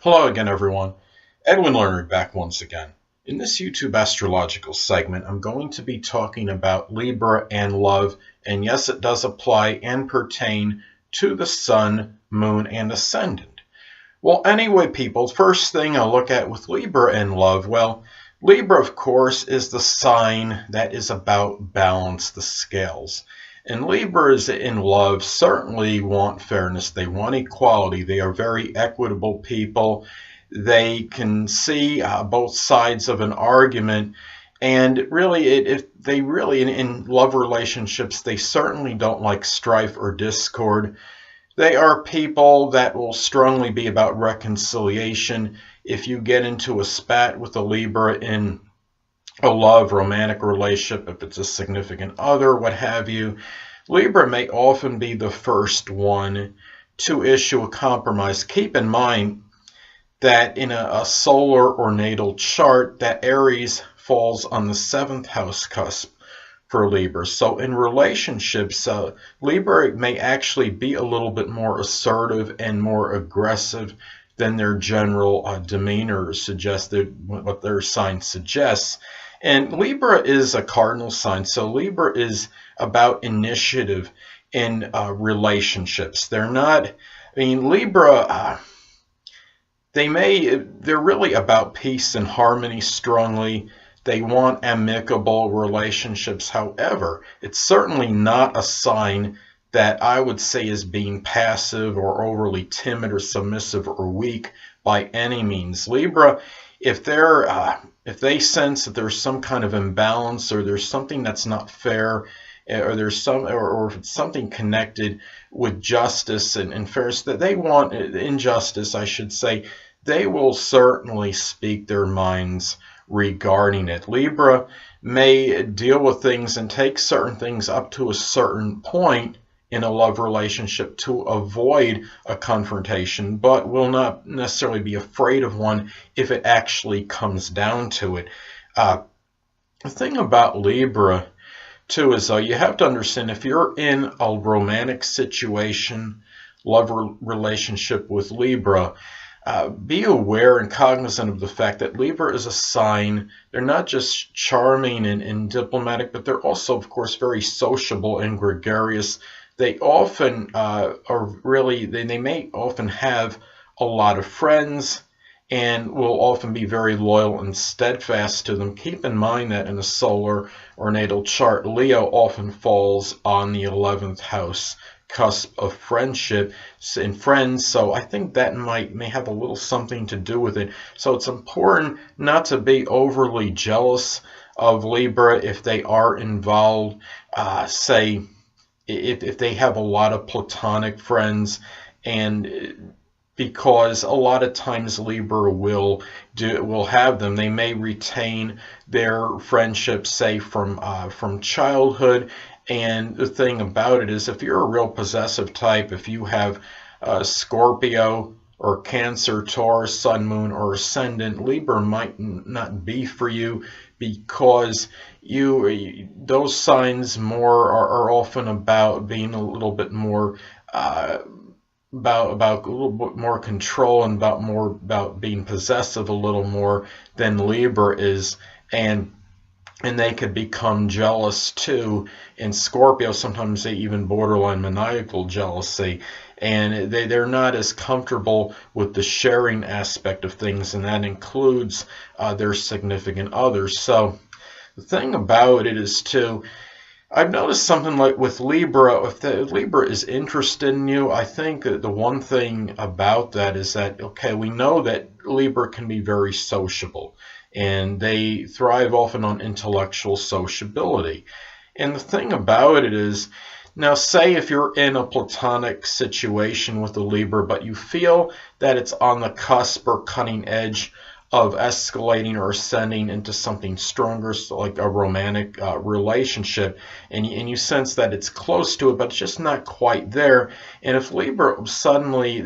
Hello again, everyone. Edwin Learnard back once again. In this YouTube astrological segment, I'm going to be talking about Libra and love, and yes, it does apply and pertain to the Sun, Moon, and Ascendant. Well, anyway, people, first thing I'll look at with Libra and love, well, Libra, of course, is the sign that is about balance, the scales. And Libras in love certainly want fairness. They want equality. They are very equitable people. They can see both sides of an argument. And really, in love relationships, they certainly don't like strife or discord. They are people that will strongly be about reconciliation. If you get into a spat with a Libra in a love, romantic relationship, if it's a significant other, what have you, Libra may often be the first one to issue a compromise. Keep in mind that in a solar or natal chart, that Aries falls on the 7th house cusp for Libra. So in relationships, Libra may actually be a little bit more assertive and more aggressive than their general demeanor suggested, what their sign suggests. And Libra is a cardinal sign, so Libra is about initiative in relationships. They're not, Libra, they're really about peace and harmony strongly. They want amicable relationships. However, it's certainly not a sign that I would say is being passive or overly timid or submissive or weak by any means. Libra, if they sense that there's some kind of imbalance or there's something that's not fair, or if it's something connected with justice and fairness, that they want injustice, I should say, they will certainly speak their minds regarding it. Libra may deal with things and take certain things up to a certain point in a love relationship to avoid a confrontation, but will not necessarily be afraid of one if it actually comes down to it. The thing about Libra, too, is you have to understand if you're in a romantic situation, love relationship with Libra, be aware and cognizant of the fact that Libra is a sign. They're not just charming and diplomatic, but they're also, of course, very sociable and gregarious. They often they may often have a lot of friends and will often be very loyal and steadfast to them. Keep in mind that in a solar or natal chart, Leo often falls on the 11th house cusp of friendship and friends, so I think that may have a little something to do with it. So it's important not to be overly jealous of Libra if they are involved, say if they have a lot of platonic friends, and because a lot of times Libra will have them. They may retain their friendships, say from childhood. And the thing about it is, if you're a real possessive type, if you have Scorpio or Cancer, Taurus, Sun, Moon, or Ascendant, Libra might not be for you, because those signs are often about being a little bit more about a little bit more control and about being possessive a little more than Libra is, and they could become jealous too. In Scorpio, sometimes they even borderline maniacal jealousy, and they're not as comfortable with the sharing aspect of things, and that includes their significant others. So the thing about it is too, I've noticed something like with Libra, if the Libra is interested in you, I think that the one thing about that is that, okay, we know that Libra can be very sociable, and they thrive often on intellectual sociability. And the thing about it is, now say if you're in a platonic situation with a Libra, but you feel that it's on the cusp or cutting edge of escalating or ascending into something stronger, so like a romantic relationship, and you sense that it's close to it, but it's just not quite there. And if Libra suddenly,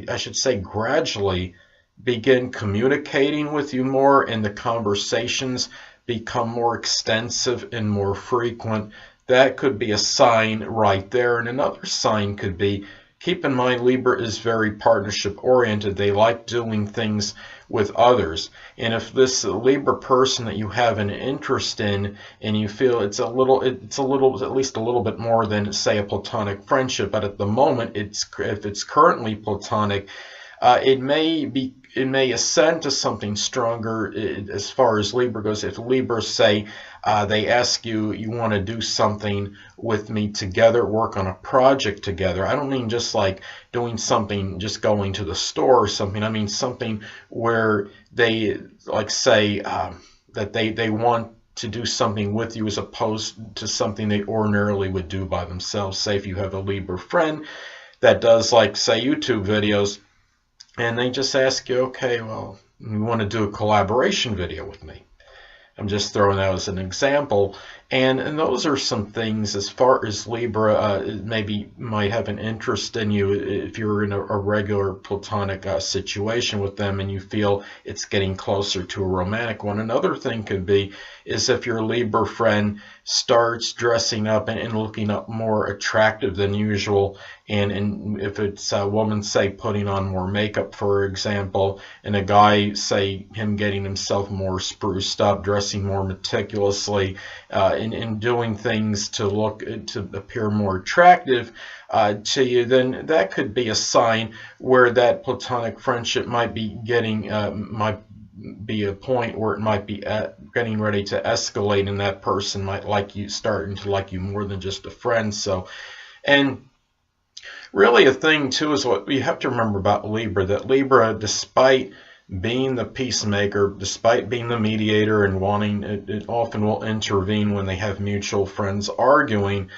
I should say gradually, begin communicating with you more, and the conversations become more extensive and more frequent, that could be a sign right there. And another sign could be, Keep in mind, Libra is very partnership oriented. They like doing things with others. And if this Libra person that you have an interest in, and you feel it's at least a little bit more than, say, a platonic friendship, but at the moment, if it's currently platonic, it may ascend to something stronger as far as Libra goes. If Libra, say, they ask you, you want to do something with me together, work on a project together. I don't mean just like doing something, just going to the store or something. I mean something where they, like, say, that they want to do something with you as opposed to something they ordinarily would do by themselves. Say if you have a Libra friend that does, like, say, YouTube videos, and they just ask you, okay, well, you want to do a collaboration video with me. I'm just throwing that as an example. And those are some things as far as Libra maybe might have an interest in you if you're in a regular platonic situation with them and you feel it's getting closer to a romantic one. Another thing could be is if your Libra friend starts dressing up and looking up more attractive than usual, and if it's a woman, say, putting on more makeup, for example, and a guy, say, him getting himself more spruced up, dressing more meticulously, and doing things to appear more attractive to you, then that could be a sign where that platonic friendship might be getting might be a point where it might be getting ready to escalate, and that person might starting to like you more than just a friend. So, and really a thing too is what we have to remember about Libra, that Libra, despite being the peacemaker, despite being the mediator and wanting, it often will intervene when they have mutual friends arguing.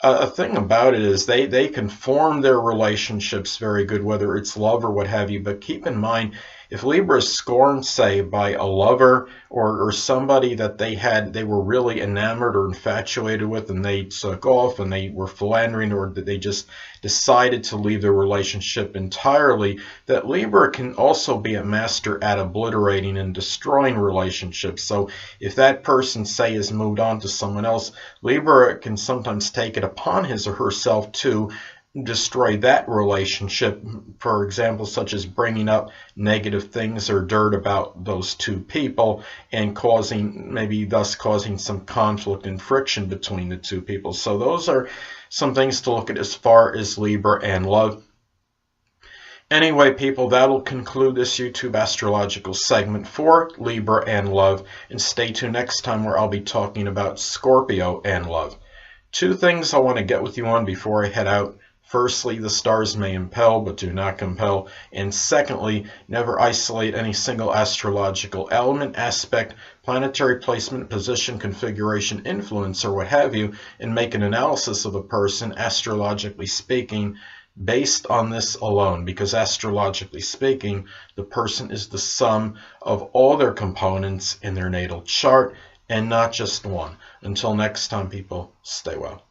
A thing about it is they can form their relationships very good, whether it's love or what have you. But keep in mind, if Libra is scorned, say, by a lover or somebody that they were really enamored or infatuated with, and they took off and they were philandering, or that they just decided to leave their relationship entirely, that Libra can also be a master at obliterating and destroying relationships. So if that person, say, has moved on to someone else, Libra can sometimes take it upon his or herself to destroy that relationship, for example, such as bringing up negative things or dirt about those two people and thus causing some conflict and friction between the two people. So those are some things to look at as far as Libra and love. Anyway, people, that'll conclude this YouTube astrological segment for Libra and love, and stay tuned next time where I'll be talking about Scorpio and love. Two things I want to get with you on before I head out. Firstly, the stars may impel, but do not compel. And secondly, never isolate any single astrological element, aspect, planetary placement, position, configuration, influence, or what have you, and make an analysis of a person, astrologically speaking, based on this alone. Because astrologically speaking, the person is the sum of all their components in their natal chart, and not just one. Until next time, people, stay well.